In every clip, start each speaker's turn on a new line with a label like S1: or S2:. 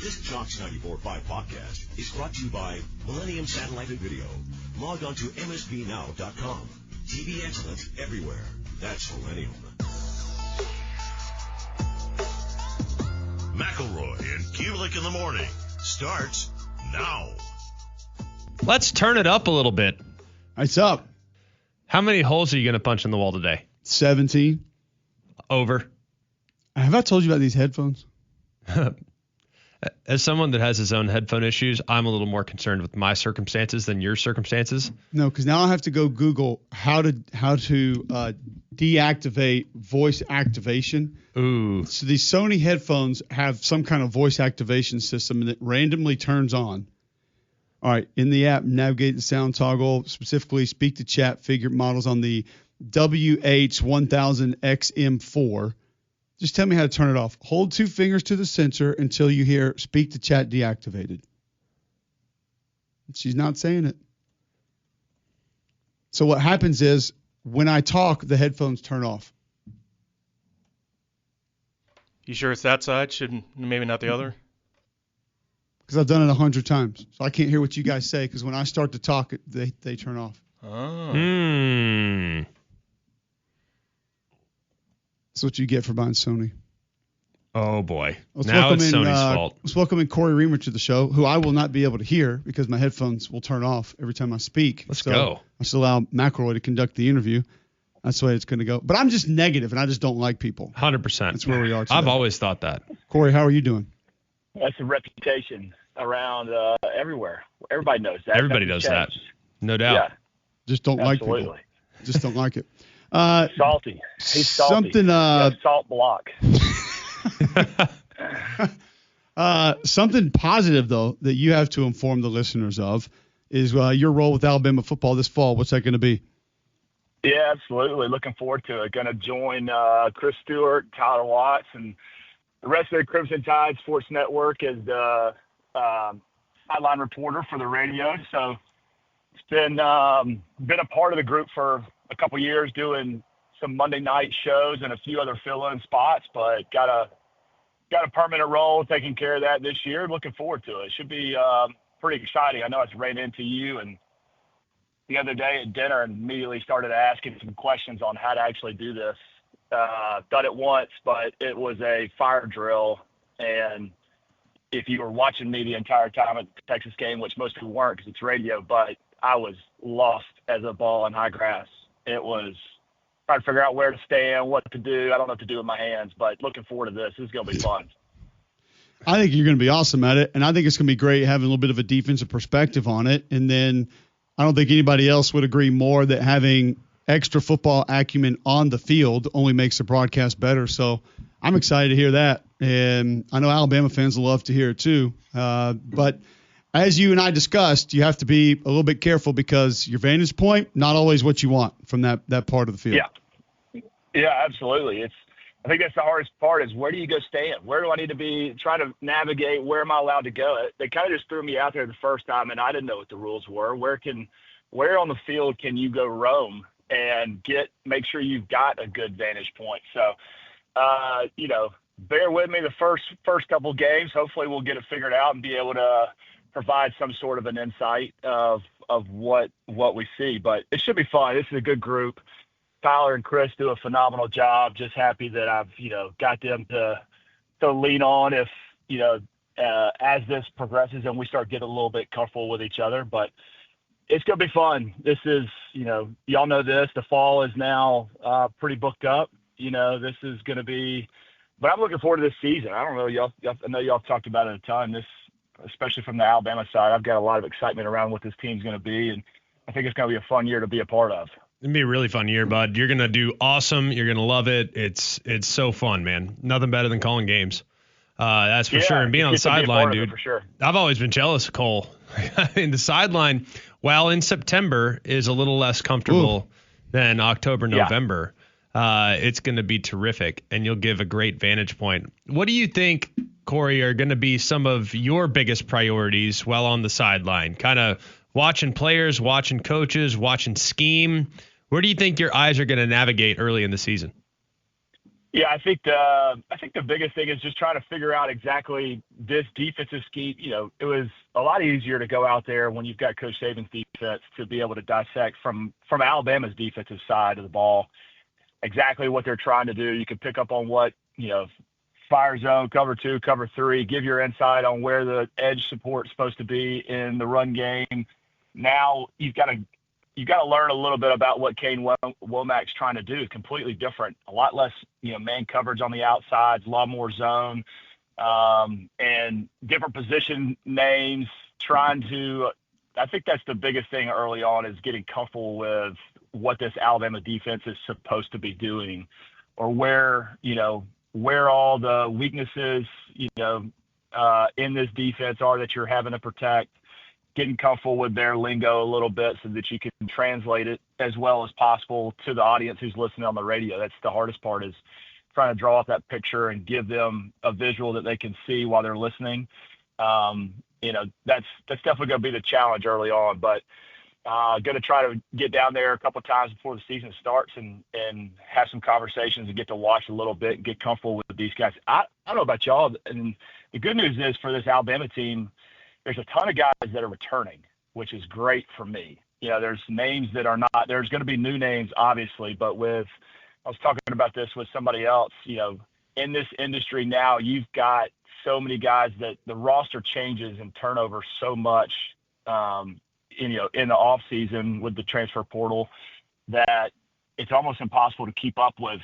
S1: This Chalks 94.5 podcast is brought to you by Millennium Satellite and Video. Log on to msbnow.com. TV excellence everywhere. That's Millennium. McElroy and Cubelic in the morning starts now.
S2: Let's turn it up a little bit.
S3: It's up.
S2: How many holes are you going to punch in the wall today?
S3: 17.
S2: Over.
S3: Have I told you about these headphones?
S2: As someone that has his own headphone issues, I'm a little more concerned with my circumstances than your circumstances.
S3: No, because now I have to go Google how to deactivate voice activation.
S2: Ooh.
S3: So these Sony headphones have some kind of voice activation system that randomly turns on. All right, in the app, navigate the sound toggle, specifically speak to chat figure models on the WH1000XM4. Just tell me how to turn it off. Hold 2 fingers to the sensor until you hear speak to chat deactivated. She's not saying it. So what happens is when I talk, the headphones turn off.
S4: You sure it's that side? Shouldn't maybe not the other?
S3: Because I've done it 100 times. So I can't hear what you guys say because when I start to talk, they turn off.
S4: Oh.
S3: That's what you get for buying Sony.
S2: Oh, boy. Now it's Sony's fault.
S3: Let's welcome in Cory Reamer to the show, who I will not be able to hear because my headphones will turn off every time I speak.
S2: Let's go.
S3: I should allow McElroy to conduct the interview. That's the way it's going to go. But I'm just negative, and I just don't like people.
S2: 100%.
S3: That's where we are today.
S2: I've always thought that.
S3: Cory, how are you doing?
S5: That's a reputation around everywhere. Everybody knows that.
S2: Everybody knows that. No doubt.
S5: Yeah.
S3: Just don't like people.
S5: Absolutely.
S3: Just don't like it.
S5: Salty. He's salty. Salt block.
S3: Something positive, though, that you have to inform the listeners of is your role with Alabama football this fall. What's that going to be?
S5: Yeah, absolutely. Looking forward to it. Going to join Chris Stewart, Tyler Watts, and the rest of the Crimson Tide Sports Network as the sideline reporter for the radio. So it's been a part of the group for a couple years doing some Monday night shows and a few other fill-in spots, but got a permanent role taking care of that this year. Looking forward to it. It should be pretty exciting. I know it's ran into you and the other day at dinner and immediately started asking some questions on how to actually do this. Done it once, but it was a fire drill. And if you were watching me the entire time at the Texas game, which most people weren't because it's radio, but I was lost as a ball in high grass. It was trying to figure out where to stand, what to do. I don't know what to do with my hands, but looking forward to this. This is going to be fun.
S3: I think you're going to be awesome at it, and I think it's going to be great having a little bit of a defensive perspective on it. And then I don't think anybody else would agree more that having extra football acumen on the field only makes the broadcast better. So I'm excited to hear that, and I know Alabama fans will love to hear it too. But as you and I discussed, you have to be a little bit careful because your vantage point, not always what you want from that part of the field.
S5: Yeah, absolutely. I think that's the hardest part is where do you go stand? Where do I need to be trying to navigate? Where am I allowed to go? They kind of just threw me out there the first time, and I didn't know what the rules were. Where on the field can you go roam and make sure you've got a good vantage point? So, bear with me the first couple games. Hopefully we'll get it figured out and be able to provide some sort of an insight of what we see. But it should be fun. This is a good group. Tyler and Chris do a phenomenal job. Just happy that I've, got them to lean on if, as this progresses and we start getting a little bit comfortable with each other. But it's going to be fun. This is, y'all know this. The fall is now pretty booked up. This is going to be – but I'm looking forward to this season. I don't know. I know y'all talked about it a ton. Especially from the Alabama side, I've got a lot of excitement around what this team's going to be, and I think it's going to be a fun year to be a part of.
S2: It'll be a really fun year, bud. You're going to do awesome. You're going to love it. It's so fun, man. Nothing better than calling games. That's for sure. And being on the sideline, dude,
S5: for sure.
S2: I've always been jealous of Cole. I mean, the sideline, while in September is a little less comfortable than October, November, it's going to be terrific, and you'll give a great vantage point. What do you think, Cory, are going to be some of your biggest priorities while on the sideline? Kind of watching players, watching coaches, watching scheme. Where do you think your eyes are going to navigate early in the season?
S5: Yeah, I think the biggest thing is just trying to figure out exactly this defensive scheme. It was a lot easier to go out there when you've got Coach Saban's defense to be able to dissect from Alabama's defensive side of the ball exactly what they're trying to do. You can pick up on what fire zone, cover 2, cover 3, give your insight on where the edge support is supposed to be in the run game. Now you've got to learn a little bit about what Kane Womack's trying to do. Completely different, a lot less man coverage on the outsides, a lot more zone, and different position names. I think that's the biggest thing early on is getting comfortable with what this Alabama defense is supposed to be doing, or where all the weaknesses in this defense are that you're having to protect. Getting comfortable with their lingo a little bit so that you can translate it as well as possible to the audience who's listening on the radio. That's the hardest part, is trying to draw up that picture and give them a visual that they can see while they're listening. That's definitely going to be the challenge early on, but going to try to get down there a couple of times before the season starts and have some conversations and get to watch a little bit and get comfortable with these guys. I don't know about y'all, and the good news is for this Alabama team, there's a ton of guys that are returning, which is great for me. There's names that are not – there's going to be new names, obviously, but I was talking about this with somebody else, in this industry now, you've got so many guys that the roster changes and turnover so much, in the off season with the transfer portal, that it's almost impossible to keep up with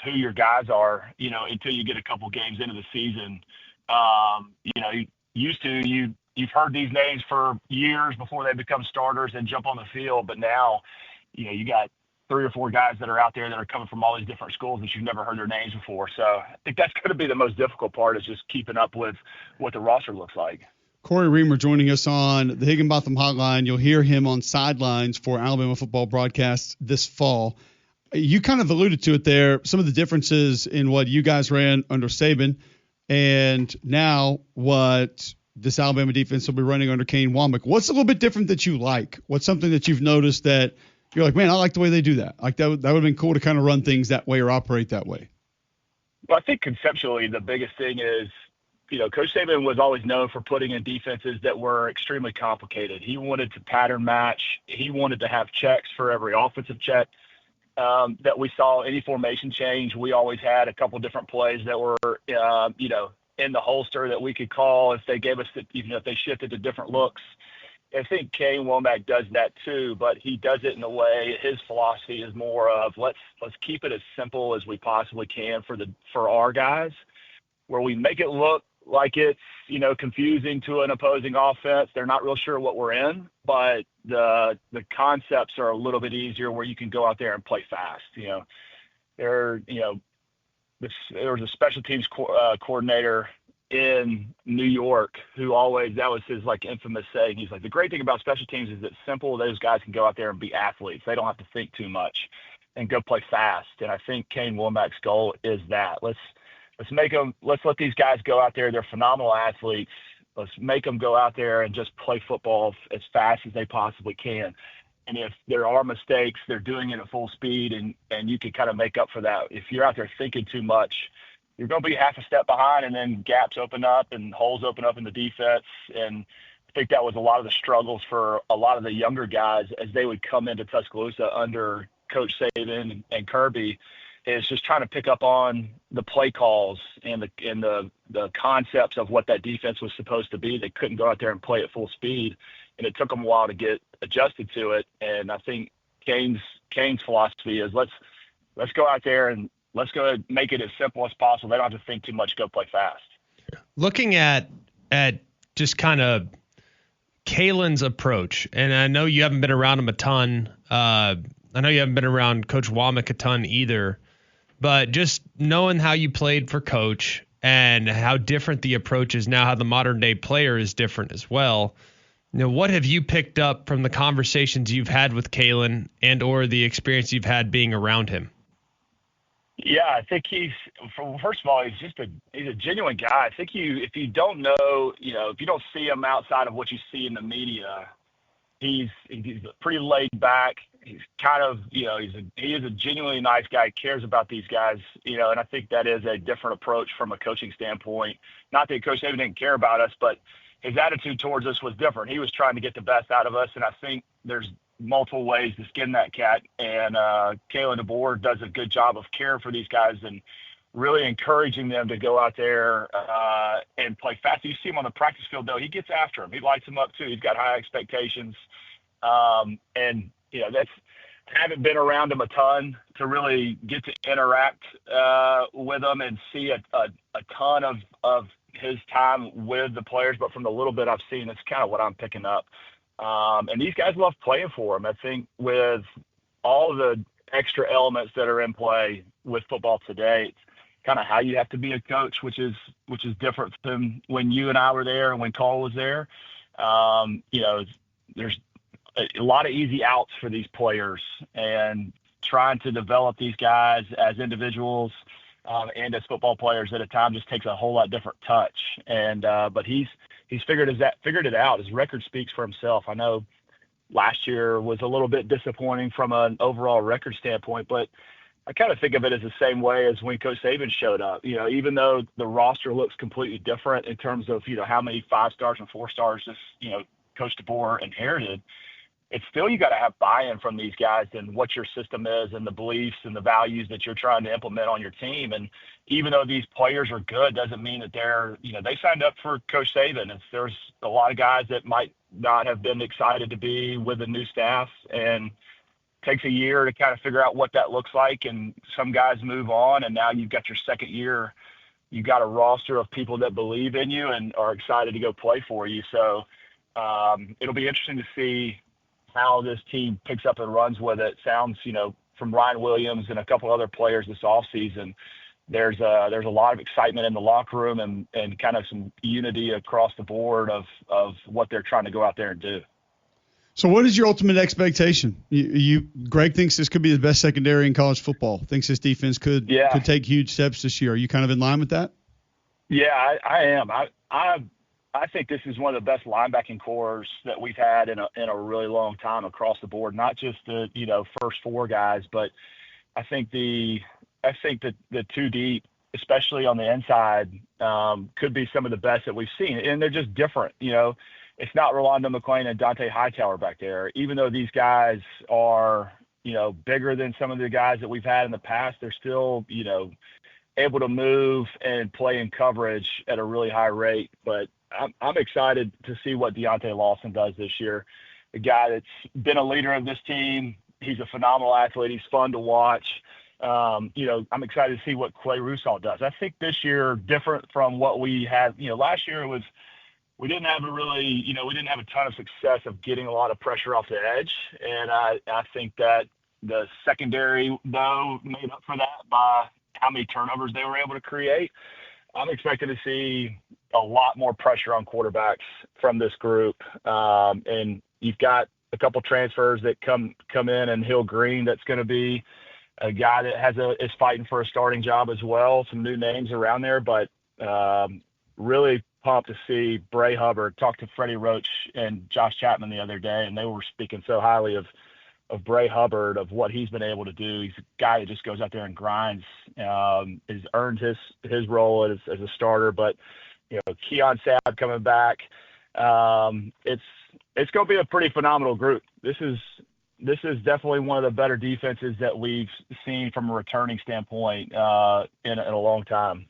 S5: who your guys are, until you get a couple games into the season. You've heard these names for years before they become starters and jump on the field, but now, you got 3 or 4 guys that are out there that are coming from all these different schools that you've never heard their names before. So I think that's going to be the most difficult part, is just keeping up with what the roster looks like.
S3: Cory Reamer joining us on the Higginbotham Hotline. You'll hear him on sidelines for Alabama football broadcasts this fall. You kind of alluded to it there, some of the differences in what you guys ran under Saban and now what this Alabama defense will be running under Kane Womack. What's a little bit different that you like? What's something that you've noticed that you're like, man, I like the way they do that? Like that would have been cool to kind of run things that way or operate that way.
S5: Well, I think conceptually the biggest thing is, Coach Saban was always known for putting in defenses that were extremely complicated. He wanted to pattern match. He wanted to have checks for every offensive check that we saw. Any formation change, we always had a couple different plays that were, in the holster that we could call if they gave us, even if they shifted to different looks. I think Kane Womack does that too, but he does it in a way. His philosophy is more of let's keep it as simple as we possibly can for our guys, where we make it look like it's confusing to an opposing offense. They're not real sure what we're in, but the concepts are a little bit easier where you can go out there and play fast. There was a special teams coordinator in New York who that was his infamous saying. He's like, the great thing about special teams is it's simple. Those guys can go out there and be athletes. They don't have to think too much and go play fast. And I think Kane Womack's goal is that. Let's let these guys go out there. They're phenomenal athletes. Let's make them go out there and just play football as fast as they possibly can. And if there are mistakes, they're doing it at full speed, and you can kind of make up for that. If you're out there thinking too much, you're going to be half a step behind, and then gaps open up and holes open up in the defense. And I think that was a lot of the struggles for a lot of the younger guys as they would come into Tuscaloosa under Coach Saban and Kirby, is just trying to pick up on the play calls and the concepts of what that defense was supposed to be. They couldn't go out there and play at full speed, and it took them a while to get adjusted to it. And I think Kane's philosophy is let's go out there and let's go make it as simple as possible. They don't have to think too much, go play fast.
S2: Looking at just kind of Kalen's approach, and I know you haven't been around him a ton. I know you haven't been around Coach Womack a ton either. But just knowing how you played for Coach and how different the approach is now, how the modern day player is different as well. What have you picked up from the conversations you've had with Kalen and or the experience you've had being around him?
S5: Yeah, I think first of all, he's a genuine guy. I think if you don't know, if you don't see him outside of what you see in the media, he's pretty laid back. he's kind of, he is a genuinely nice guy, cares about these guys, and I think that is a different approach from a coaching standpoint. Not that Coach Saban didn't care about us, but his attitude towards us was different. He was trying to get the best out of us, and I think there's multiple ways to skin that cat, and Kalen DeBoer does a good job of caring for these guys and really encouraging them to go out there and play fast. You see him on the practice field, though. He gets after him. He lights him up, too. He's got high expectations. And, that's I haven't been around him a ton to really get to interact with him and see a ton of his time with the players. But from the little bit I've seen, it's kind of what I'm picking up. And these guys love playing for him. I think with all the extra elements that are in play with football today, it's kind of how you have to be a coach, which is different than when you and I were there and when Cole was there. There's a lot of easy outs for these players, and trying to develop these guys as individuals and as football players at a time just takes a whole lot different touch. And but he's figured it out. His record speaks for himself. I know last year was a little bit disappointing from an overall record standpoint, but I kind of think of it as the same way as when Coach Saban showed up. Even though the roster looks completely different in terms of how many 5-stars and 4-stars Coach DeBoer inherited, it's still, you got to have buy-in from these guys and what your system is and the beliefs and the values that you're trying to implement on your team. And even though these players are good, doesn't mean that they're, they signed up for Coach Saban. And there's a lot of guys that might not have been excited to be with the new staff, and takes a year to kind of figure out what that looks like. And some guys move on, and now you've got your second year. You've got a roster of people that believe in you and are excited to go play for you. So it'll be interesting to see how this team picks up and runs with it. Sounds, from Ryan Williams and a couple other players this offseason, there's a lot of excitement in the locker room and kind of some unity across the board of what they're trying to go out there and do.
S3: So what is your ultimate expectation? Greg thinks this could be the best secondary in college football. Thinks this defense could take huge steps this year. Are you kind of in line with that?
S5: Yeah, I am. I think this is one of the best linebacking cores that we've had in a really long time across the board. Not just the first four guys, but I think the two deep, especially on the inside, could be some of the best that we've seen, and they're just different. It's not Rolando McClain and Dante Hightower back there. Even though these guys are bigger than some of the guys that we've had in the past, they're still able to move and play in coverage at a really high rate. But I'm excited to see what Deontay Lawson does this year. A guy that's been a leader of this team. He's a phenomenal athlete. He's fun to watch. I'm excited to see what Clay Russaw does. I think this year, different from what we had, last year we didn't have a ton of success of getting a lot of pressure off the edge. And I think that the secondary, though, made up for that by how many turnovers they were able to create. I'm expecting to see a lot more pressure on quarterbacks from this group. And you've got a couple transfers that come in, and Hill Green, that's going to be a guy that is fighting for a starting job as well. Some new names around there, but really pumped to see Bray Hubbard. Talked to Freddie Roach and Josh Chapman the other day, and they were speaking so highly of Bray Hubbard, of what he's been able to do. He's a guy that just goes out there and grinds. Has earned his role as a starter. But Keon Sabb coming back. It's going to be a pretty phenomenal group. This is definitely one of the better defenses that we've seen from a returning standpoint in a long time.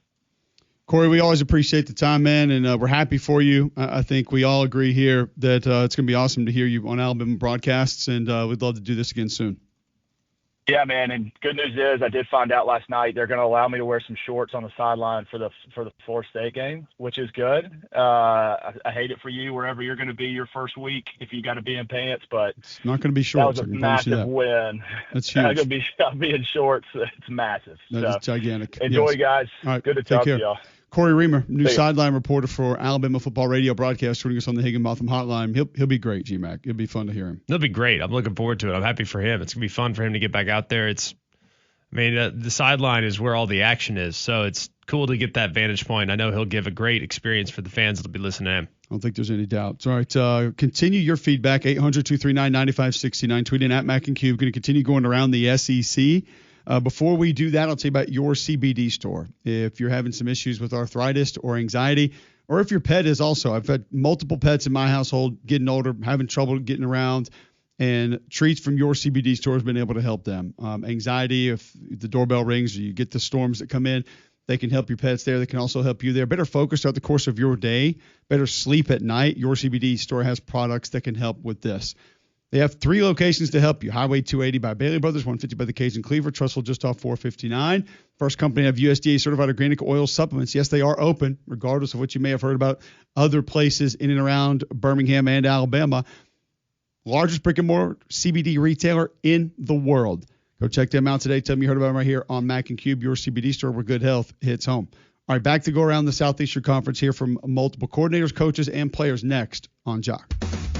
S3: Cory, we always appreciate the time, man, and we're happy for you. I think we all agree here that it's going to be awesome to hear you on Alabama broadcasts, and we'd love to do this again soon.
S5: Yeah, man, and good news is I did find out last night they're going to allow me to wear some shorts on the sideline for the Florida State game, which is good. I hate it for you wherever you're going to be your first week if you got to be in pants, but
S3: it's not going to be shorts.
S5: That was a massive win.
S3: That's huge.
S5: I'll be in shorts. It's massive.
S3: That is gigantic.
S5: Enjoy, guys.
S3: All right,
S5: good to talk to y'all.
S3: Cory Reamer, new sideline reporter for Alabama Football Radio broadcast, joining us on the Higginbotham Hotline. He'll be great, G-Mac. It'll be fun to hear him.
S2: It'll be great. I'm looking forward to it. I'm happy for him. It's going to be fun for him to get back out there. The sideline is where all the action is, so it's cool to get that vantage point. I know he'll give a great experience for the fans that'll be listening to him.
S3: I don't think there's any doubt. All right, continue your feedback, 800-239-9569. Tweet in at Mac and Cube. Going to continue going around the SEC. Before we do that, I'll tell you about your CBD store. If you're having some issues with arthritis or anxiety, or if your pet is also. I've had multiple pets in my household getting older, having trouble getting around, and treats from your CBD store has been able to help them. Anxiety, if the doorbell rings or you get the storms that come in, they can help your pets there. They can also help you there. Better focus throughout the course of your day. Better sleep at night. Your CBD store has products that can help with this. They have 3 locations to help you. Highway 280 by Bailey Brothers, 150 by the Cajun Cleaver, Trussville just off 459. First company to have USDA certified organic oil supplements. Yes, they are open, regardless of what you may have heard about other places in and around Birmingham and Alabama. Largest brick and mortar CBD retailer in the world. Go check them out today. Tell them you heard about them right here on Mac and Cube, your CBD store where good health hits home. All right, back to go around the Southeastern Conference here from multiple coordinators, coaches, and players next on Jock.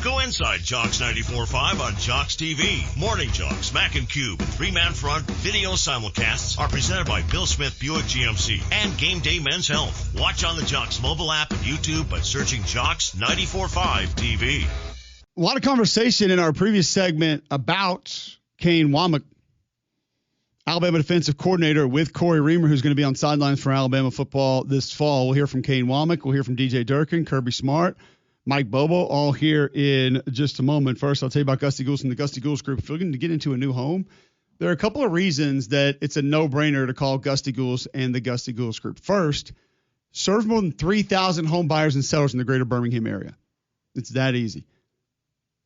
S1: Go inside Jocks 94.5 on Jocks TV. Morning Jocks, Mac and Cube, 3-man front video simulcasts are presented by Bill Smith Buick GMC and Game Day Men's Health. Watch on the Jocks mobile app and YouTube by searching Jocks 94.5 TV.
S3: A lot of conversation in our previous segment about Kane Womack, Alabama defensive coordinator, with Cory Reamer, who's going to be on sidelines for Alabama football this fall. We'll hear from Kane Womack. We'll hear from DJ Durkin, Kirby Smart, Mike Bobo, all here in just a moment. First, I'll tell you about Gusty Gouls and the Gusty Gouls Group. If you're looking to get into a new home, there are a couple of reasons that it's a no-brainer to call Gusty Gouls and the Gusty Gouls Group. First, serve more than 3,000 home buyers and sellers in the greater Birmingham area. It's that easy.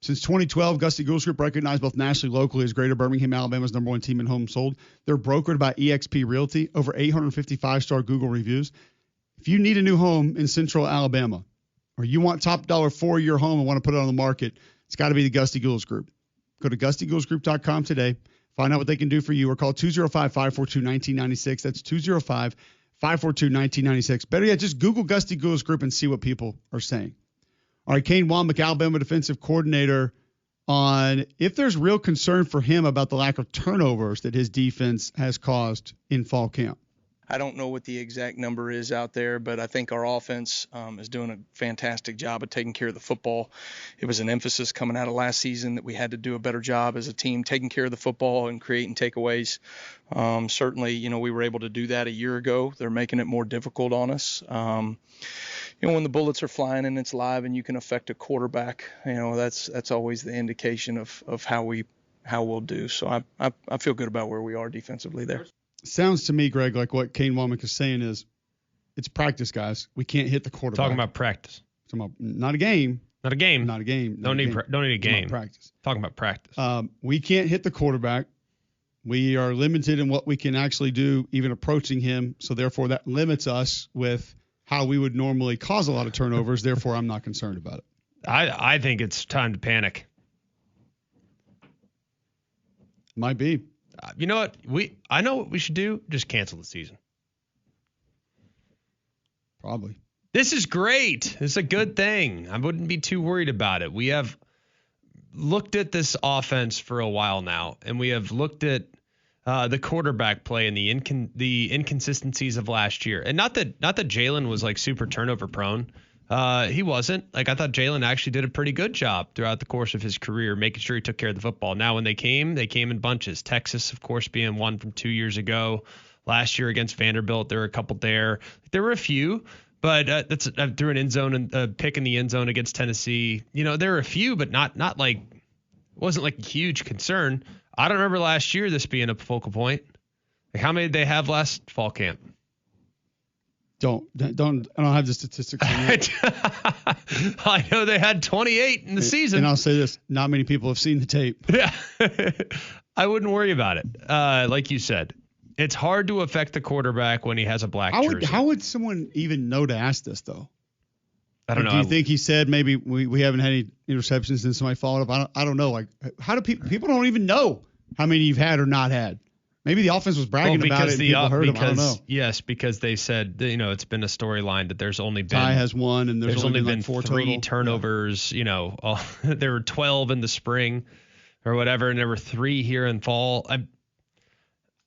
S3: Since 2012, Gusty Gouls Group recognized both nationally and locally as Greater Birmingham, Alabama's #1 team in homes sold. They're brokered by eXp Realty, over 850 5-star Google reviews. If you need a new home in Central Alabama, or you want top dollar for your home and want to put it on the market, it's got to be the Gusty Gouls Group. Go to GustyGoulsGroup.com today. Find out what they can do for you, or call 205-542-1996. That's 205-542-1996. Better yet, just Google Gusty Gouls Group and see what people are saying. All right, Kane Womack, Alabama defensive coordinator, on if there's real concern for him about the lack of turnovers that his defense has caused in fall camp.
S6: I don't know what the exact number is out there, but I think our offense is doing a fantastic job of taking care of the football. It was an emphasis coming out of last season that we had to do a better job as a team taking care of the football and creating takeaways. Certainly, we were able to do that a year ago. They're making it more difficult on us. When the bullets are flying and it's live and you can affect a quarterback, that's always the indication of how we'll do. So I feel good about where we are defensively there.
S3: Sounds to me, Greg, like what Kane Womack is saying is it's practice, guys. We can't hit the quarterback.
S2: Talking about practice.
S3: Not a game.
S2: Not a game.
S3: Not a game.
S2: Don't need a game.
S3: Practice.
S2: Talking about practice.
S3: We can't hit the quarterback. We are limited in what we can actually do, even approaching him. So therefore, that limits us with how we would normally cause a lot of turnovers. Therefore, I'm not concerned about it.
S2: I think it's time to panic.
S3: Might be.
S2: You know what? I know what we should do. Just cancel the season.
S3: Probably.
S2: This is great. This is a good thing. I wouldn't be too worried about it. We have looked at this offense for a while now, and we have looked at the quarterback play and the inconsistencies of last year. And not that Jalen was like super turnover prone. He wasn't. I thought Jalen actually did a pretty good job throughout the course of his career, making sure he took care of the football. Now, when they came in bunches. Texas, of course, being one from 2 years ago. Last year against Vanderbilt, there were a couple there. There were a few, but that's threw an end zone and pick in the end zone against Tennessee. There were a few, but not like wasn't like a huge concern. I don't remember last year this being a focal point. Like, how many did they have last fall camp?
S3: I don't have the statistics on that.
S2: I know they had 28 in the season.
S3: And I'll say this, not many people have seen the tape.
S2: Yeah. I wouldn't worry about it. Like you said, it's hard to affect the quarterback when he has a black jersey. How
S3: would someone even know to ask this, though?
S2: I don't know.
S3: Do you think he said maybe we haven't had any interceptions and somebody followed up? I don't know. Like, how do people don't even know how many you've had or not had? Maybe the offense was bragging about it and people heard him. I don't know.
S2: Yes, because they said, it's been a storyline that there's only been
S3: Ty has one and there's only been like 4
S2: 3
S3: total.
S2: turnovers. Yeah. There were 12 in the spring or whatever, and there were 3 here in fall.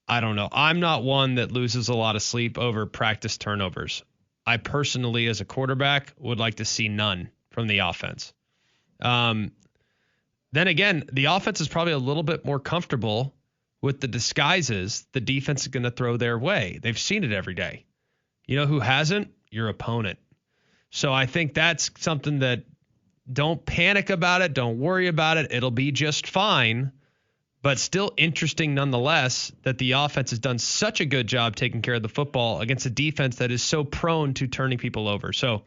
S2: I don't know. I'm not one that loses a lot of sleep over practice turnovers. I personally, as a quarterback, would like to see none from the offense. Then again, the offense is probably a little bit more comfortable with the disguises the defense is going to throw their way. They've seen it every day. You know who hasn't? Your opponent. So I think that's something that don't panic about it. Don't worry about it. It'll be just fine. But still interesting nonetheless that the offense has done such a good job taking care of the football against a defense that is so prone to turning people over. So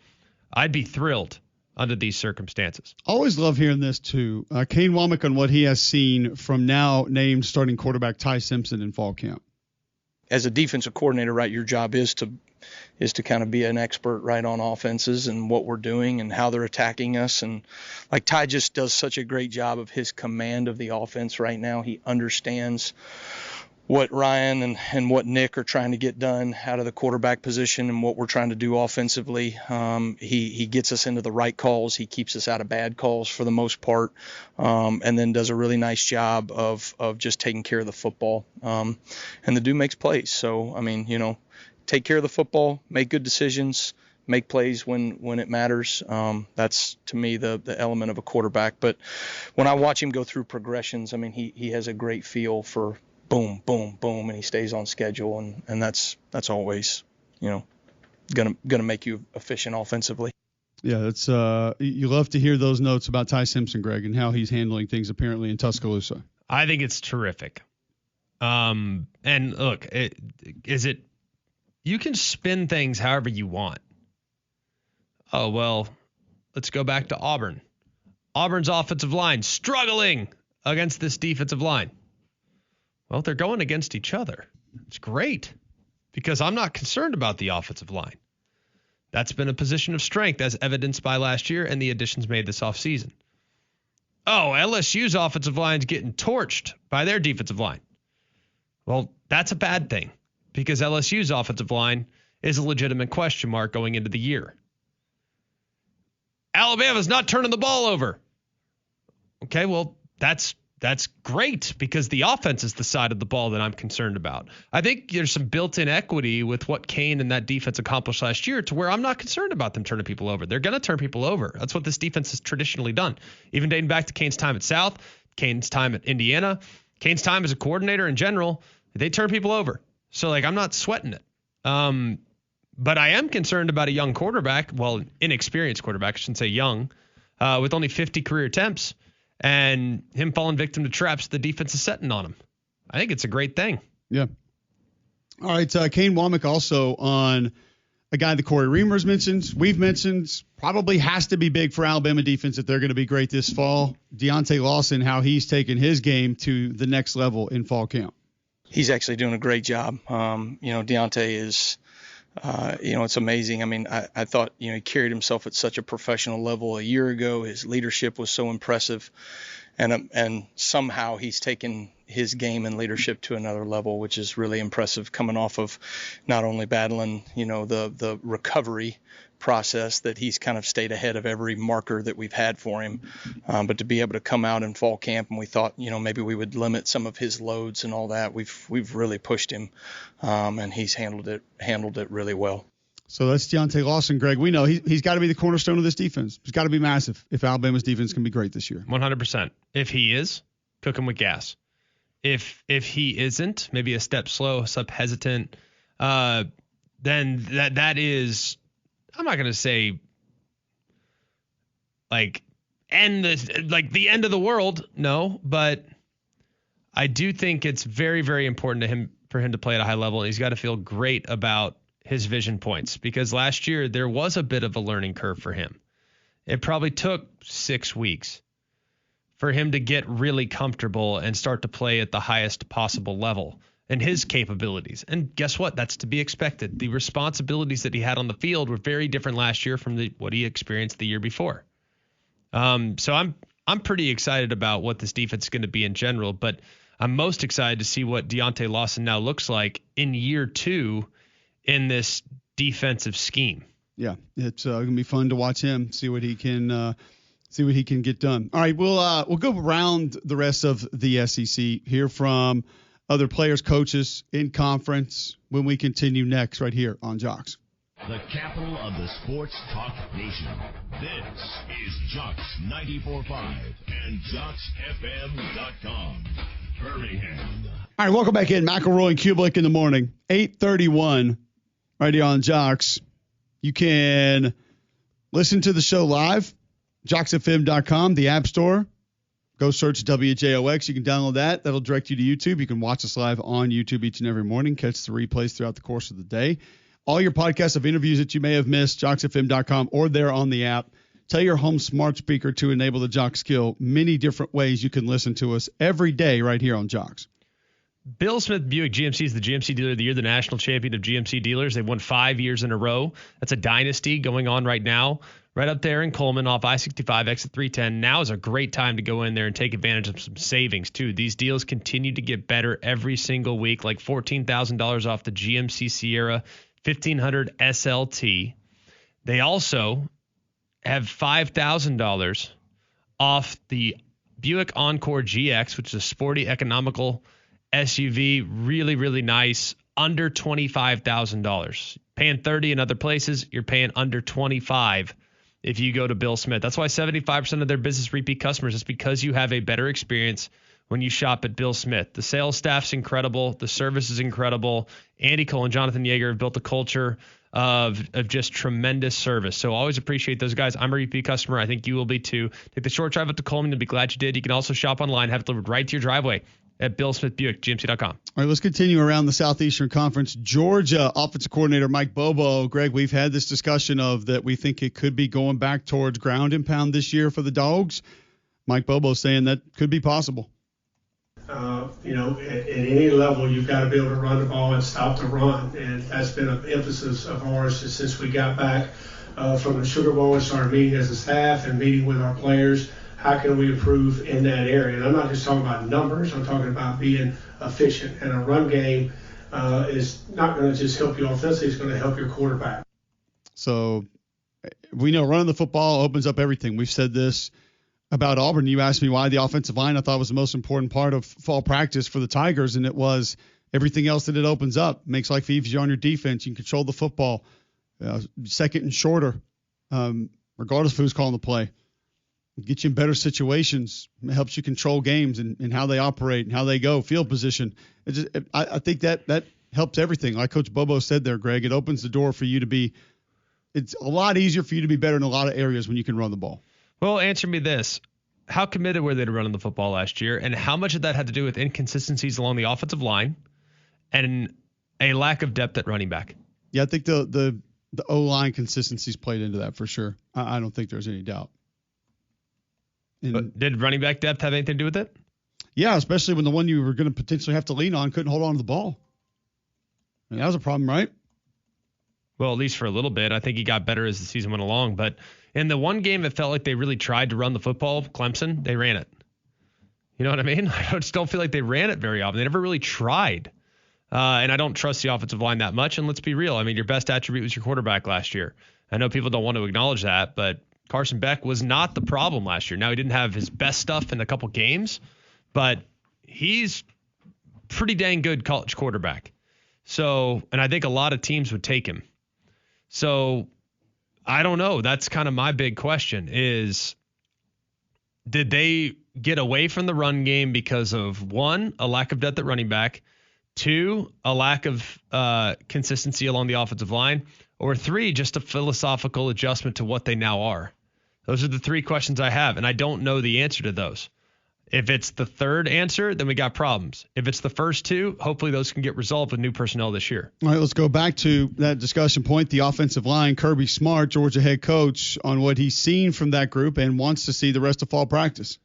S2: I'd be thrilled under these circumstances.
S3: Always love hearing this too. Kane Womack on what he has seen from now named starting quarterback Ty Simpson in fall camp.
S6: As a defensive coordinator, right, your job is to kind of be an expert, right, on offenses and what we're doing and how they're attacking us. And like Ty just does such a great job of his command of the offense right now. He understands what Ryan and what Nick are trying to get done out of the quarterback position and what we're trying to do offensively. He gets us into the right calls. He keeps us out of bad calls for the most part, and then does a really nice job of just taking care of the football. And the dude makes plays. So, I mean, take care of the football, make good decisions, make plays when it matters. That's, to me, the element of a quarterback. But when I watch him go through progressions, I mean, he has a great feel for boom, boom, boom, and he stays on schedule, and that's always, gonna make you efficient offensively.
S3: Yeah, that's you love to hear those notes about Ty Simpson, Greg, and how he's handling things apparently in Tuscaloosa.
S2: I think it's terrific. And look, you can spin things however you want. Oh, well, let's go back to Auburn. Auburn's offensive line struggling against this defensive line. Well, they're going against each other. It's great because I'm not concerned about the offensive line. That's been a position of strength as evidenced by last year and the additions made this offseason. Oh, LSU's offensive line's getting torched by their defensive line. Well, that's a bad thing because LSU's offensive line is a legitimate question mark going into the year. Alabama's not turning the ball over. Okay, well, that's great because the offense is the side of the ball that I'm concerned about. I think there's some built-in equity with what Kane and that defense accomplished last year to where I'm not concerned about them turning people over. They're going to turn people over. That's what this defense has traditionally done. Even dating back to Kane's time at South, Kane's time at Indiana, Kane's time as a coordinator in general, they turn people over. So, I'm not sweating it. But I am concerned about a young quarterback, well, inexperienced quarterback, I shouldn't say young, with only 50 career attempts. And him falling victim to traps the defense is setting on him. I think it's a great thing.
S3: Yeah. All right. Kane Womack also on a guy that Cory Reamer's mentioned. We've mentioned probably has to be big for Alabama defense if they're going to be great this fall. Deontay Lawson, how he's taken his game to the next level in fall camp.
S6: He's actually doing a great job. Deontay is, it's amazing. I mean, I thought, he carried himself at such a professional level a year ago. His leadership was so impressive. And somehow he's taken his game and leadership to another level, which is really impressive coming off of not only battling, the recovery process that he's kind of stayed ahead of every marker that we've had for him. But to be able to come out in fall camp, and we thought, maybe we would limit some of his loads and all that. We've really pushed him, and he's handled it really well.
S3: So that's Deontay Lawson, Greg. We know he's got to be the cornerstone of this defense. He's got to be massive if Alabama's defense can be great this year.
S2: 100%. If he is, cook him with gas. If he isn't, maybe a step slow, a step hesitant, then that is, I'm not going to say the end of the world. No, but I do think it's very, very important for him to play at a high level. And he's got to feel great about his vision points because last year there was a bit of a learning curve for him. It probably took 6 weeks for him to get really comfortable and start to play at the highest possible level and his capabilities. And guess what? That's to be expected. The responsibilities that he had on the field were very different last year from what he experienced the year before. So I'm pretty excited about what this defense is going to be in general, but I'm most excited to see what Deontay Lawson now looks like in year 2 in this defensive scheme.
S3: Yeah, it's going to be fun to watch him, see what he can get done. All right, we'll go around the rest of the SEC, hear from other players, coaches in conference when we continue next right here on Jocks.
S1: The capital of the sports talk nation. This is Jocks 94.5 and JocksFM.com. Birmingham.
S3: All right, welcome back in. McElroy and Cubelic in the morning. 8:31 right here on Jocks. You can listen to the show live, JocksFM.com, the App Store. Go search WJOX. You can download that. That'll direct you to YouTube. You can watch us live on YouTube each and every morning, catch the replays throughout the course of the day. All your podcasts of interviews that you may have missed, JocksFM.com, or there on the app. Tell your home smart speaker to enable the Jock skill. Many different ways you can listen to us every day right here on Jocks.
S2: Bill Smith Buick GMC is the GMC Dealer of the Year, the national champion of GMC dealers. They've won 5 years in a row. That's a dynasty going on right now. Right up there in Coleman off I-65, exit 310. Now is a great time to go in there and take advantage of some savings, too. These deals continue to get better every single week, like $14,000 off the GMC Sierra 1500 SLT. They also have $5,000 off the Buick Encore GX, which is a sporty, economical SUV, really, really nice, under $25,000. Paying $30 in other places, you're paying under $25 if you go to Bill Smith. That's why 75% of their business repeat customers is because you have a better experience when you shop at Bill Smith. The sales staff's incredible. The service is incredible. Andy Cole and Jonathan Yeager have built a culture of just tremendous service. So always appreciate those guys. I'm a repeat customer. I think you will be too. Take the short drive up to Coleman and be glad you did. You can also shop online, have it delivered right to your driveway at Bill Smith Buick, GMC.com.
S3: All right, let's continue around the Southeastern Conference. Georgia offensive coordinator Mike Bobo. Greg, we've had this discussion of that we think it could be going back towards ground and pound this year for the Dogs. Mike Bobo saying that could be possible.
S7: At any level, you've got to be able to run the ball and stop the run. And that's been an emphasis of ours since we got back from the Sugar Bowl and started meeting as a staff and meeting with our players. How can we improve in that area? And I'm not just talking about numbers. I'm talking about being efficient. And a run game is not going to just help you offensively. It's going to help your quarterback.
S3: So we know running the football opens up everything. We've said this about Auburn. You asked me why the offensive line I thought was the most important part of fall practice for the Tigers, and it was everything else that it opens up. Makes life easier on your defense. You can control the football, second and shorter, regardless of who's calling the play. Get you in better situations. It helps you control games and how they operate and how they go, field position. I think that helps everything. Like Coach Bobo said there, Greg, it opens the door for you to be – it's a lot easier for you to be better in a lot of areas when you can run the ball.
S2: Well, answer me this. How committed were they to running the football last year, and how much of that had to do with inconsistencies along the offensive line and a lack of depth at running back?
S3: Yeah, I think the O-line consistencies played into that for sure. I don't think there's any doubt.
S2: But did running back depth have anything to do with it?
S3: Yeah, especially when the one you were going to potentially have to lean on couldn't hold on to the ball. I mean, that was a problem, right?
S2: Well, at least for a little bit. I think he got better as the season went along. But in the one game it felt like they really tried to run the football, Clemson, they ran it. You know what I mean? I just don't feel like they ran it very often. They never really tried. And I don't trust the offensive line that much. And let's be real. I mean, your best attribute was your quarterback last year. I know people don't want to acknowledge that, but Carson Beck was not the problem last year. Now, he didn't have his best stuff in a couple games, but he's pretty dang good college quarterback. So, and I think a lot of teams would take him. So, I don't know. That's kind of my big question is, did they get away from the run game because of, one, a lack of depth at running back, two, a lack of consistency along the offensive line, or three, just a philosophical adjustment to what they now are? Those are the three questions I have, and I don't know the answer to those. If it's the third answer, then we got problems. If it's the first two, hopefully those can get resolved with new personnel this year.
S3: All right, let's go back to that discussion point, the offensive line. Kirby Smart, Georgia head coach, on what he's seen from that group and wants to see the rest of fall practice.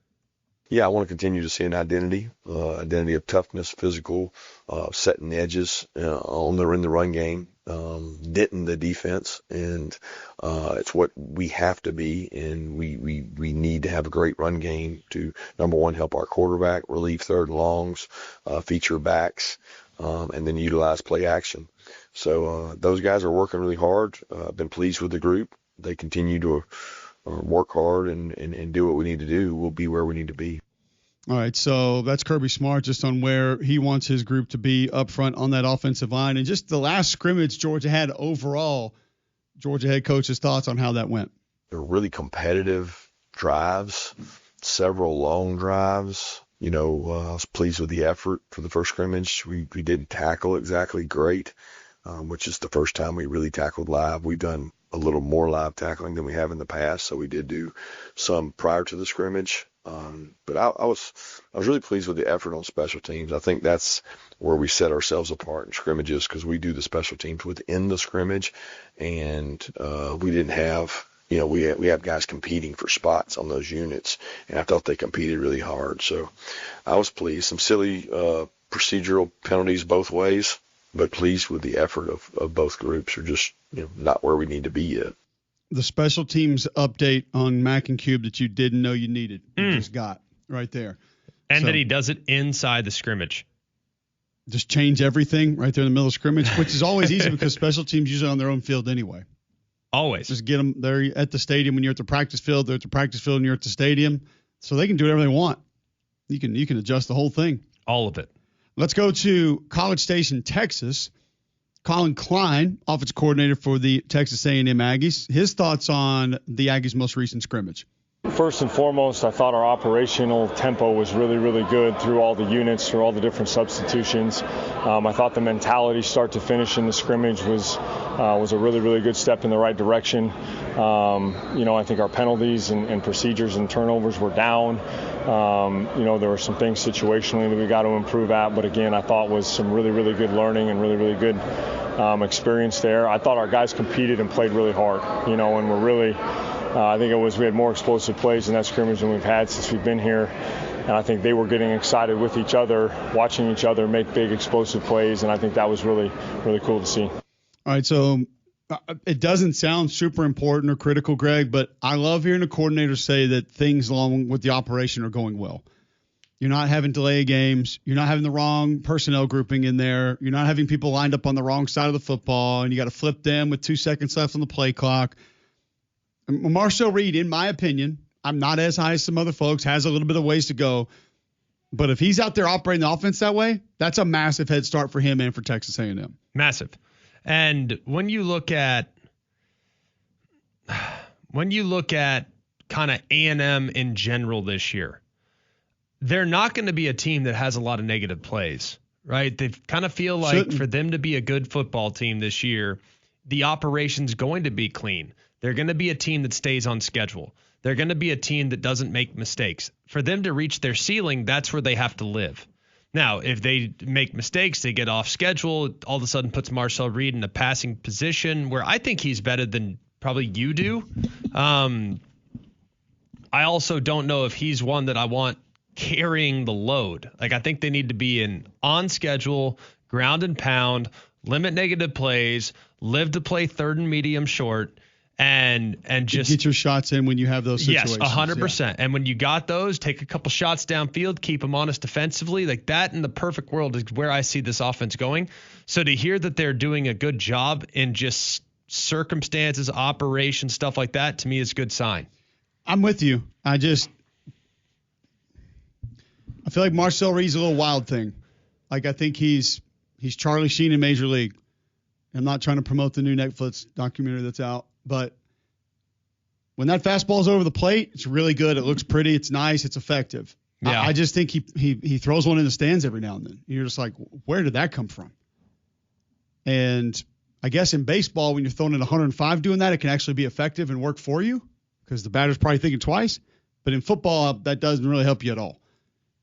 S8: Yeah, I want to continue to see an identity of toughness, physical, setting the edges in the run game, denting the defense, and it's what we have to be, and we need to have a great run game to, number one, help our quarterback, relieve third and longs, feature backs, and then utilize play action. So those guys are working really hard. I've been pleased with the group. They continue to work hard and do what we need to do. We'll be where we need to be.
S3: All right, so that's Kirby Smart just on where he wants his group to be up front on that offensive line. And just the last scrimmage Georgia had overall, Georgia head coach's thoughts on how that went.
S8: They're really competitive drives, several long drives. I was pleased with the effort for the first scrimmage. We didn't tackle exactly great, which is the first time we really tackled live. We've done a little more live tackling than we have in the past, so we did do some prior to the scrimmage. But I was really pleased with the effort on special teams. I think that's where we set ourselves apart in scrimmages, because we do the special teams within the scrimmage, and we didn't have, we have guys competing for spots on those units, and I thought they competed really hard. So I was pleased. Some silly procedural penalties both ways, but pleased with the effort of both groups. Are just not where we need to be yet.
S3: The special teams update on Mac and Cube that you didn't know you needed. You just got right there.
S2: And that he does it inside the scrimmage.
S3: Just change everything right there in the middle of scrimmage, which is always easy because special teams usually on their own field anyway.
S2: Always.
S3: Just get them there at the stadium when you're at the practice field. They're at the practice field and you're at the stadium. So they can do whatever they want. You can adjust the whole thing.
S2: All of it.
S3: Let's go to College Station, Texas. Colin Klein, offensive coordinator for the Texas A&M Aggies. His thoughts on the Aggies' most recent scrimmage.
S9: First and foremost, I thought our operational tempo was really, really good through all the units, through all the different substitutions. I thought the mentality start to finish in the scrimmage was a really, really good step in the right direction. I think our penalties and procedures and turnovers were down. There were some things situationally that we got to improve at, but again, I thought was some really, really good learning and really, really good experience there. I thought our guys competed and played really hard, and we're really, I think we had more explosive plays in that scrimmage than we've had since we've been here. And I think they were getting excited with each other, watching each other make big explosive plays, and I think that was really, really cool to see.
S3: All right, so it doesn't sound super important or critical, Greg, but I love hearing a coordinator say that things along with the operation are going well. You're not having delay games. You're not having the wrong personnel grouping in there. You're not having people lined up on the wrong side of the football, and you got to flip them with 2 seconds left on the play clock. Marcel Reed, in my opinion, I'm not as high as some other folks, has a little bit of ways to go. But if he's out there operating the offense that way, that's a massive head start for him and for Texas A&M.
S2: Massive. And when you look at kind of A&M in general this year, they're not going to be a team that has a lot of negative plays, right? They kind of feel like for them to be a good football team this year, the operation's going to be clean. They're going to be a team that stays on schedule. They're going to be a team that doesn't make mistakes. For them to reach their ceiling, that's where they have to live. Now, if they make mistakes, they get off schedule, it all of a sudden puts Marcel Reed in a passing position where I think he's better than probably you do. I also don't know if he's one that I want carrying the load. Like, I think they need to be on schedule, ground and pound, limit negative plays, live to play third and medium short, and just
S3: get your shots in when you have those situations.
S2: Yes, 100%. Yeah. And when you got those, take a couple shots downfield, keep them honest defensively. Like that in the perfect world is where I see this offense going. So to hear that they're doing a good job in just circumstances, operation, stuff like that, to me is a good sign.
S3: I'm with you. I feel like Marcel Reed's a little wild thing. Like I think he's Charlie Sheen in Major League. I'm not trying to promote the new Netflix documentary that's out. But when that fastball's over the plate, it's really good. It looks pretty. It's nice. It's effective. Yeah. I just think he throws one in the stands every now and then. And you're just like, where did that come from? And I guess in baseball, when you're throwing at 105 doing that, it can actually be effective and work for you because the batter's probably thinking twice. But in football, that doesn't really help you at all.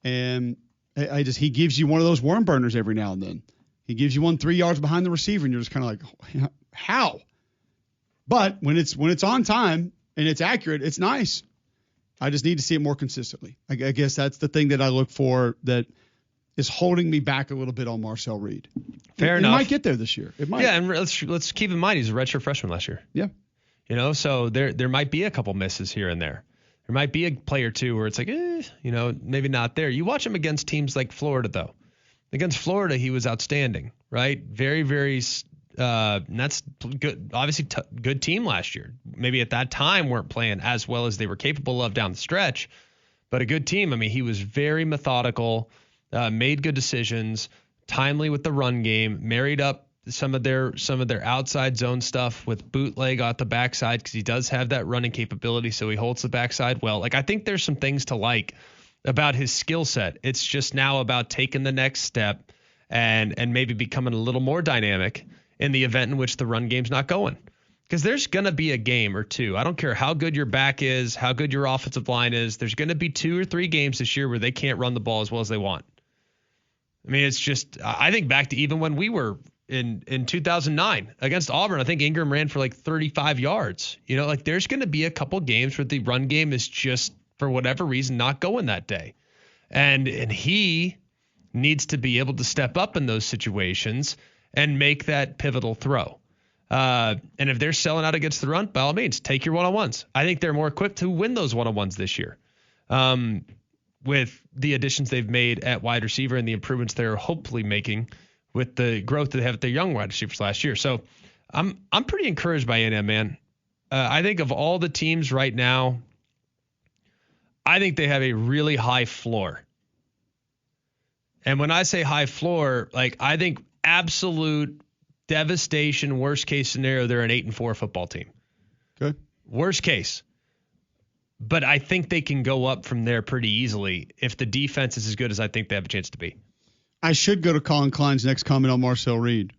S3: And he gives you one of those worm burners every now and then. He gives you one 3 yards behind the receiver, and you're just kind of like, how? But when it's on time and it's accurate, it's nice. I just need to see it more consistently. I guess that's the thing that I look for that is holding me back a little bit on Marcel Reed.
S2: Fair enough.
S3: It might get there this year. It might.
S2: Yeah, and let's keep in mind he's a redshirt freshman last year.
S3: Yeah.
S2: So there might be a couple misses here and there. There might be a play or two where it's like, maybe not there. You watch him against teams like Florida, though. Against Florida, he was outstanding, right? Very, very and that's good. Obviously, good team last year. Maybe at that time weren't playing as well as they were capable of down the stretch. but a good team. I mean, he was very methodical, made good decisions, timely with the run game, married up some of their outside zone stuff with bootleg at the backside because he does have that running capability, so he holds the backside well. Like, I think there's some things to like about his skill set. It's just now about taking the next step and maybe becoming a little more dynamic in the event in which the run game's not going. Because there's going to be a game or two. I don't care how good your back is, how good your offensive line is. There's going to be 2 or 3 games this year where they can't run the ball as well as they want. I mean, it's just, I think back to even when we were in 2009 against Auburn, I think Ingram ran for like 35 yards. You know, like there's going to be a couple games where the run game is just, for whatever reason, not going that day. And he needs to be able to step up in those situations and make that pivotal throw. And if they're selling out against the run, by all means, take your one-on-ones. I think they're more equipped to win those one-on-ones this year. With the additions they've made at wide receiver and the improvements they're hopefully making with the growth they have at their young wide receivers last year. So I'm pretty encouraged by A&M, man. I think of all the teams right now, I think they have a really high floor. And when I say high floor, like I think absolute devastation, worst case scenario, they're an 8-4 football team.
S3: Good.
S2: Worst case. But I think they can go up from there pretty easily if the defense is as good as I think they have a chance to be.
S3: I should go to Colin Klein's next comment on Marcel Reed.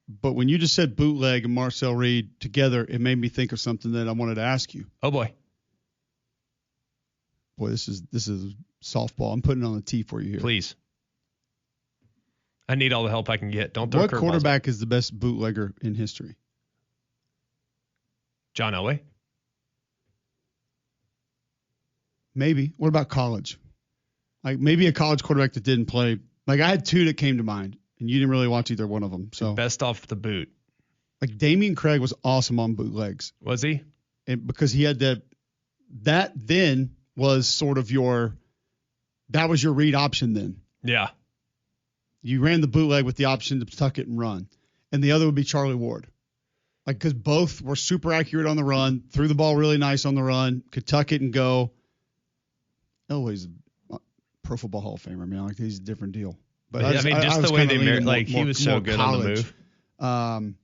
S3: But when you just said bootleg and Marcel Reed together, it made me think of something that I wanted to ask you.
S2: Oh, boy.
S3: Boy, this is softball. I'm putting it on the tee for you here.
S2: Please. I need all the help I can get. Don't throw curveballs.
S3: What quarterback is the best bootlegger in history?
S2: John Elway.
S3: Maybe. What about college? Like maybe a college quarterback that didn't play. Like I had 2 that came to mind, and you didn't really watch either one of them. So
S2: best off the boot.
S3: Like Damian Craig was awesome on bootlegs.
S2: Was he?
S3: And because he had that then was sort of that was your read option then.
S2: Yeah.
S3: You ran the bootleg with the option to tuck it and run. And the other would be Charlie Ward. Like, because both were super accurate on the run, threw the ball really nice on the run, could tuck it and go. Elway's a Pro Football Hall of Famer, man. Like, he's a different deal. But
S2: I mean, just the way they married, like, he was so good
S3: college.
S2: on the move.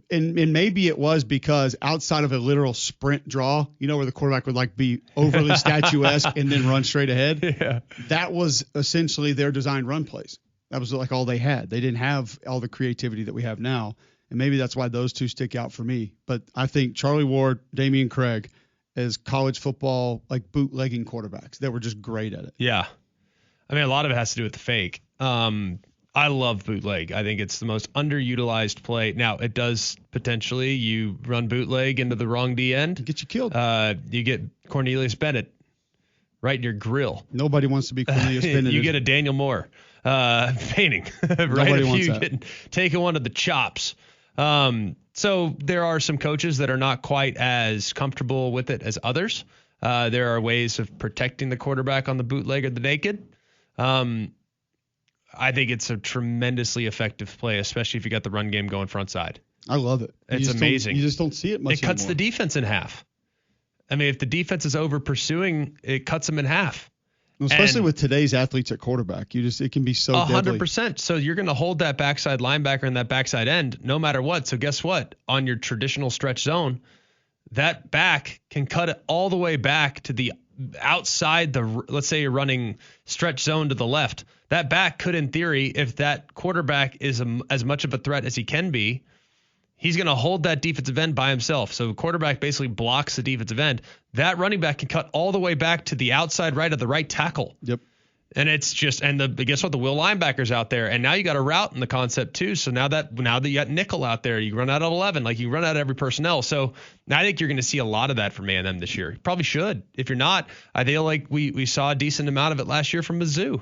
S3: And maybe it was because outside of a literal sprint draw, you know, where the quarterback would like be overly statuesque and then run straight ahead.
S2: Yeah.
S3: That was essentially their designed run plays. That was like all they had. They didn't have all the creativity that we have now. And maybe that's why those 2 stick out for me. But I think Charlie Ward, Damian Craig as college football, like bootlegging quarterbacks that were just great at it.
S2: Yeah. I mean, a lot of it has to do with the fake. I love bootleg. I think it's the most underutilized play. Now, it does potentially, you run bootleg into the wrong D end.
S3: Get you killed.
S2: You get Cornelius Bennett right in your grill.
S3: Nobody wants to be Cornelius Bennett.
S2: You get a Daniel Moore painting. Right?
S3: Nobody wants that.
S2: Getting taking one of the chops. So there are some coaches that are not quite as comfortable with it as others. There are ways of protecting the quarterback on the bootleg or the naked. I think it's a tremendously effective play, especially if you got the run game going front side.
S3: I love it.
S2: It's amazing.
S3: You just don't see it much
S2: It cuts
S3: anymore.
S2: the defense in half. I mean, if the defense is over pursuing, it cuts them in half.
S3: Especially with today's athletes at quarterback. It can be so
S2: 100%. So you're going to hold that backside linebacker and that backside end no matter what. So guess what? On your traditional stretch zone, that back can cut it all the way back to the outside let's say you're running stretch zone to the left. That back could, in theory, if that quarterback is as much of a threat as he can be, he's going to hold that defensive end by himself. So the quarterback basically blocks the defensive end. That running back can cut all the way back to the outside right of the right tackle.
S3: Yep.
S2: And it's just, and guess what? The will linebackers out there. And now you got a route in the concept too. So now that you got nickel out there, you run out of 11, like you run out of every personnel. So I think you're going to see a lot of that from A&M this year. You probably should. If you're not, I feel like we saw a decent amount of it last year from Mizzou.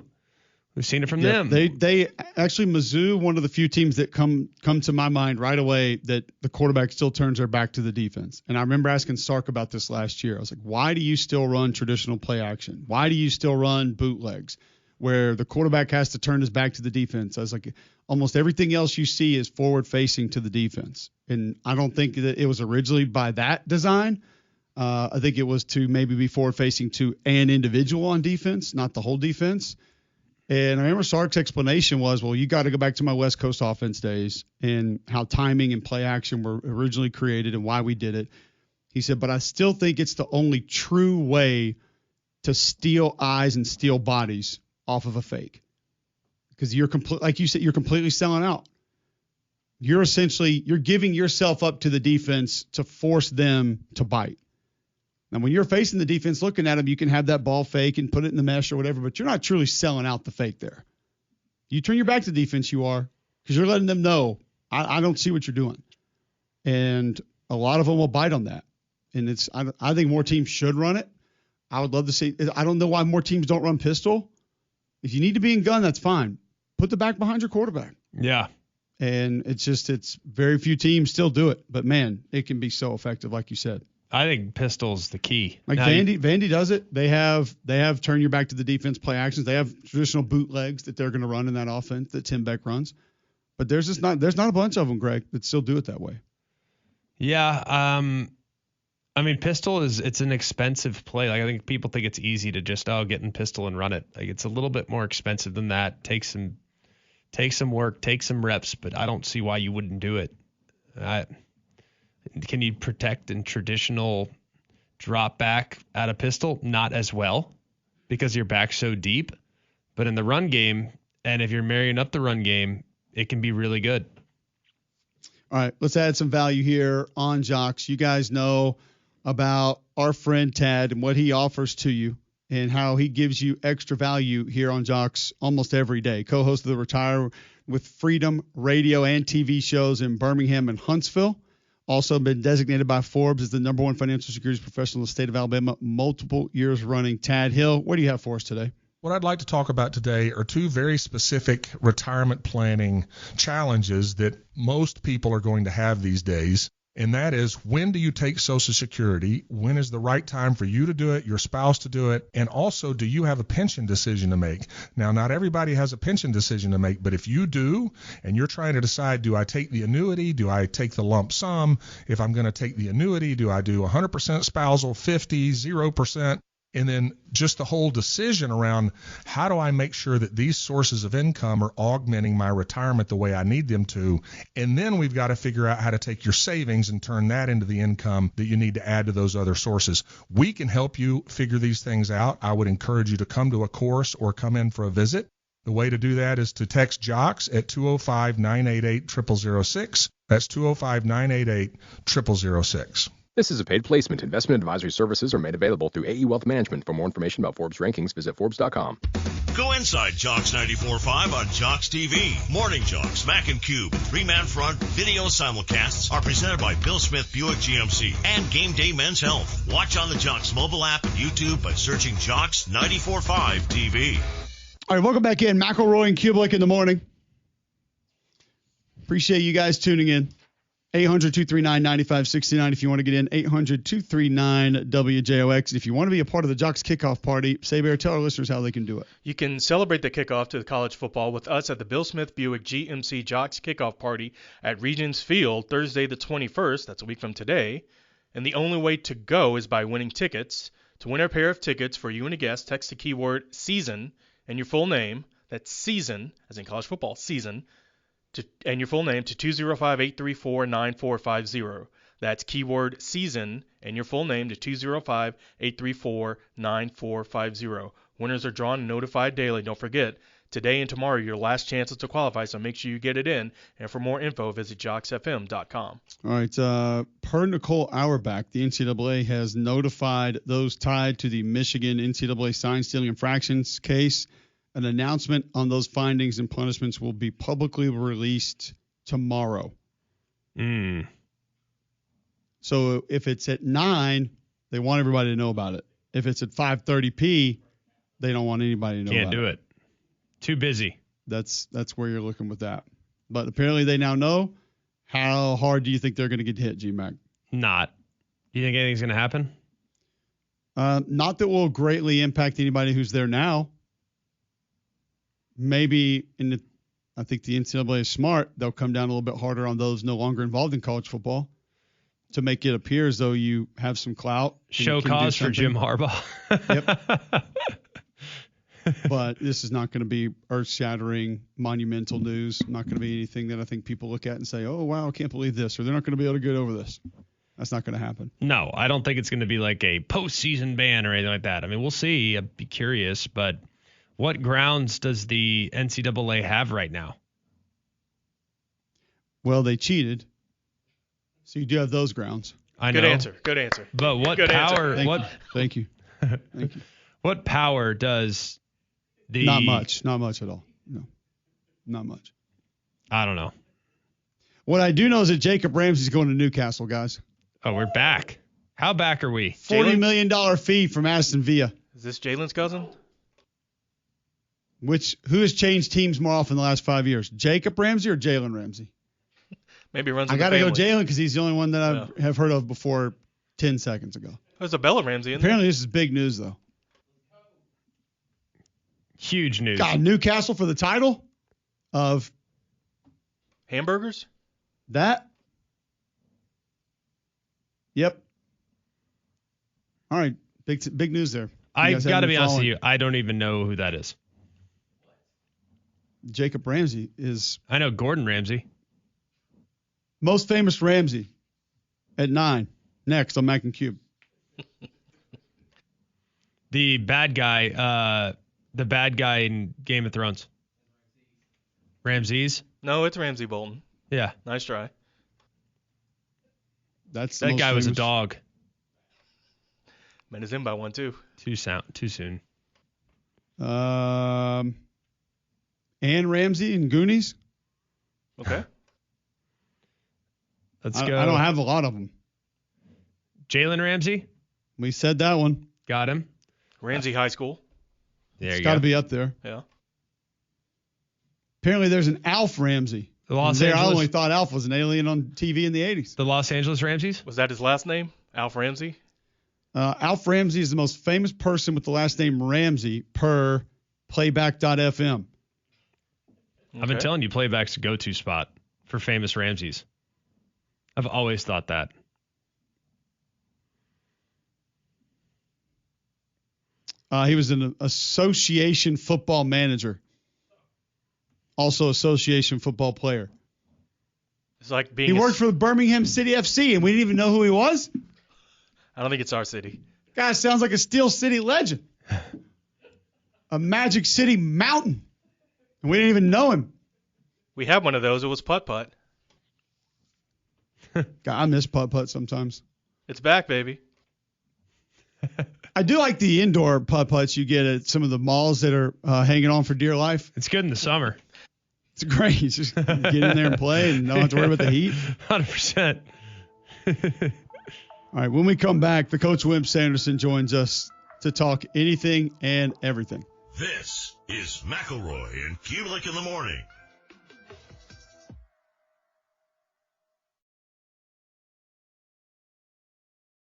S2: We've seen it from them.
S3: They actually, Mizzou, one of the few teams that come to my mind right away that the quarterback still turns their back to the defense. And I remember asking Sark about this last year. I was like, why do you still run traditional play action? Why do you still run bootlegs where the quarterback has to turn his back to the defense? I was like, almost everything else you see is forward facing to the defense. And I don't think that it was originally by that design. I think it was to maybe be forward-facing to an individual on defense, not the whole defense. And I remember Sark's explanation was, well, you got to go back to my West Coast offense days and how timing and play action were originally created and why we did it. He said, but I still think it's the only true way to steal eyes and steal bodies off of a fake. Because like you said, you're completely selling out. You're giving yourself up to the defense to force them to bite. Now, when you're facing the defense looking at them, you can have that ball fake and put it in the mesh or whatever, but you're not truly selling out the fake there. You turn your back to the defense, you are, because you're letting them know, I don't see what you're doing. And a lot of them will bite on that. And I think more teams should run it. I would love to see. I don't know why more teams don't run pistol. If you need to be in gun, that's fine. Put the back behind your quarterback.
S2: Yeah.
S3: And it's very few teams still do it. But, man, it can be so effective, like you said.
S2: I think pistol's the key.
S3: Like Vandy does it. They have turn your back to the defense play actions. They have traditional bootlegs that they're going to run in that offense that Tim Beck runs. But there's not a bunch of them, Greg, that still do it that way.
S2: Yeah. I mean, pistol it's an expensive play. Like I think people think it's easy to just get in pistol and run it. Like it's a little bit more expensive than that. Take some work, take some reps, but I don't see why you wouldn't do it. Can you protect in traditional drop back at a pistol? Not as well because your back's so deep. But in the run game, and if you're marrying up the run game, it can be really good.
S3: All right, let's add some value here on Jocks. You guys know about our friend Tad and what he offers to you and how he gives you extra value here on Jocks almost every day. Co-host of the Retire with Freedom radio and TV shows in Birmingham and Huntsville. Also been designated by Forbes as the #1 financial securities professional in the state of Alabama multiple years running. Tad Hill, what do you have for us today?
S10: What I'd like to talk about today are two very specific retirement planning challenges that most people are going to have these days. And that is, when do you take Social Security? When is the right time for you to do it, your spouse to do it? And also, do you have a pension decision to make? Now, not everybody has a pension decision to make, but if you do, and you're trying to decide, do I take the annuity? Do I take the lump sum? If I'm going to take the annuity, do I do 100% spousal, 50, 0%? And then just the whole decision around how do I make sure that these sources of income are augmenting my retirement the way I need them to. And then we've got to figure out how to take your savings and turn that into the income that you need to add to those other sources. We can help you figure these things out. I would encourage you to come to a course or come in for a visit. The way to do that is to text JOCKS at 205-988-0006. That's 205-988-0006.
S11: This is a paid placement. Investment advisory services are made available through AE Wealth Management. For more information about Forbes rankings, visit Forbes.com.
S1: Go inside Jocks 94.5 on Jocks TV. Morning Jocks, Mac and Cube, three-man front video simulcasts are presented by Bill Smith Buick GMC and Game Day Men's Health. Watch on the Jocks mobile app and YouTube by searching Jocks 94.5 TV.
S3: All right, welcome back in. McElroy and Cubelic in the morning. Appreciate you guys tuning in. 800-239-9569 if you want to get in. 800-239-WJOX. If you want to be a part of the Jocks kickoff party, Saber, tell our listeners how they can do it.
S4: You can celebrate the kickoff to the college football with us at the Bill Smith Buick GMC Jocks kickoff party at Regents Field Thursday the 21st. That's a week from today. And the only way to go is by winning tickets. To win a pair of tickets for you and a guest, text the keyword season and your full name. That's season, as in college football, season. And your full name to 205-834-9450. That's keyword season and your full name to 205-834-9450. Winners are drawn and notified daily. Don't forget, today and tomorrow are your last chances to qualify, so make sure you get it in. And for more info, visit jocksfm.com.
S3: All right. Per Nicole Auerbach, the NCAA has notified those tied to the Michigan NCAA sign stealing infractions case. An announcement on those findings and punishments will be publicly released tomorrow. So if it's at 9, they want everybody to know about it. If it's at 5:30 they don't want anybody to know about it.
S2: Can't do it. Too busy.
S3: That's where you're looking with that. But apparently they now know. How hard do you think they're going to get hit, G-Mac?
S2: Not. You think anything's going to happen?
S3: Not that will greatly impact anybody who's there now. Maybe I think the NCAA is smart. They'll come down a little bit harder on those no longer involved in college football to make it appear as though you have some clout.
S2: Show cause for Jim Harbaugh.
S3: Yep. But this is not going to be earth-shattering, monumental news. Not going to be anything that I think people look at and say, oh, wow, I can't believe this, or they're not going to be able to get over this. That's not going to happen.
S2: No, I don't think it's going to be like a postseason ban or anything like that. I mean, we'll see. I'd be curious, but what grounds does the NCAA have right now?
S3: Well, they cheated, so you do have those grounds.
S2: I know.
S4: Good answer.
S2: But what
S4: Good
S2: power?
S4: answer.
S3: Thank you. Thank you.
S2: What power does the?
S3: Not much at all. No, not much.
S2: I don't know.
S3: What I do know is that Jacob Ramsey's going to Newcastle, guys.
S2: Oh, we're back. How back are we?
S3: $40 million fee from Aston Villa.
S4: Is this Jalen's cousin?
S3: Who has changed teams more often in the last 5 years? Jacob Ramsey or Jalen Ramsey?
S4: Maybe runs.
S3: I got to go Jalen because he's the only one that I have heard of before 10 seconds ago.
S4: There's a Bella Ramsey in there.
S3: Apparently, this is big news, though.
S2: Huge news.
S3: God, Newcastle for the title of
S4: hamburgers?
S3: That? Yep. All right. Big news there.
S2: I've got to be honest with you. I don't even know who that is.
S3: Jacob Ramsey is.
S2: I know Gordon Ramsay.
S3: Most famous Ramsey at 9. Next on Mac and Cube.
S2: The bad guy in Game of Thrones. Ramses?
S4: No, it's Ramsey Bolton.
S2: Yeah.
S4: Nice try.
S3: That
S2: guy was a dog.
S4: Meant his in by one too.
S2: Too soon.
S3: Anne Ramsey and Goonies.
S4: Okay.
S2: Let's go.
S3: I don't have a lot of them.
S2: Jalen Ramsey?
S3: We said that one.
S2: Got him.
S4: Ramsey High School.
S2: There
S3: it's
S2: you
S3: got
S2: go.
S3: to be up there.
S4: Yeah.
S3: Apparently there's an Alf Ramsey. I only thought Alf was an alien on TV in the 80s.
S2: The Los Angeles Ramseys?
S4: Was that his last name? Alf Ramsey?
S3: Alf Ramsey is the most famous person with the last name Ramsey per playback.fm.
S2: Okay. I've been telling you Playback's a go-to spot for famous Ramseys. I've always thought that.
S3: He was an association football manager. Also association football player.
S4: It's like being.
S3: He worked for the Birmingham City FC, and we didn't even know who he was?
S4: I don't think it's our city.
S3: Guy sounds like a Steel City legend. A Magic City Mountain. And we didn't even know him.
S4: We had one of those. It was putt-putt.
S3: God, I miss putt-putt sometimes.
S4: It's back, baby.
S3: I do like the indoor putt-putts you get at some of the malls that are hanging on for dear life.
S2: It's good in the summer.
S3: It's great. You just get in there and play and don't have to worry about the heat.
S2: 100%.
S3: All right, when we come back, the Coach Wimp Sanderson joins us to talk anything and everything.
S1: This is McElroy and Cubelic in the morning.